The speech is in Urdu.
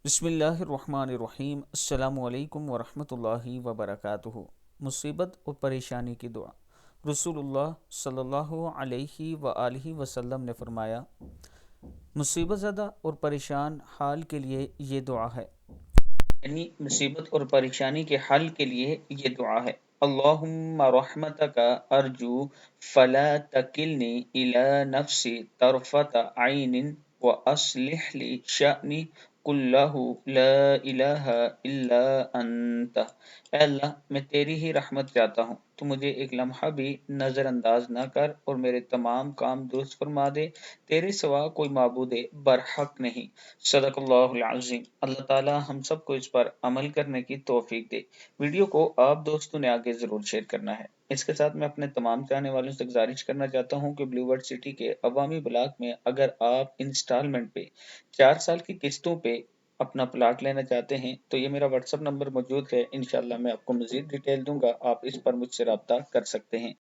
بسم اللہ الرحمن الرحیم۔ السلام علیکم ورحمۃ اللہ وبرکاتہ۔ مصیبت اور پریشانی کی دعا۔ رسول اللہ صلی اللہ علیہ وآلہ وسلم نے فرمایا، مصیبت زدہ اور پریشان حال کے لیے یہ دعا ہے، یعنی مصیبت اور پریشانی کے حل کے لیے یہ دعا ہے: اللہم رحمتک ارجو فلا تکلنی الی نفسی طرفت عین واصلح لی شأنی کلہ لا الہ الا انت۔ اے اللہ، میں تیری ہی رحمت چاہتا ہوں، تو مجھے ایک لمحہ بھی نظر انداز نہ کر اور میرے تمام کام درست فرما دے، تیرے سوا کوئی معبود برحق نہیں۔ صدق اللہ العظیم۔ اللہ تعالی ہم سب کو اس پر عمل کرنے کی توفیق دے۔ ویڈیو کو آپ دوستوں نے آگے ضرور شیئر کرنا ہے۔ اس کے ساتھ میں اپنے تمام چاہنے والوں سے گزارش کرنا چاہتا ہوں کہ بلیو ورڈ سٹی کے عوامی بلاک میں اگر آپ انسٹالمنٹ پہ 4 سال کی قسطوں پہ اپنا پلاٹ لینا چاہتے ہیں تو یہ میرا واٹس ایپ نمبر موجود ہے، انشاءاللہ میں آپ کو مزید ڈیٹیل دوں گا، آپ اس پر مجھ سے رابطہ کر سکتے ہیں۔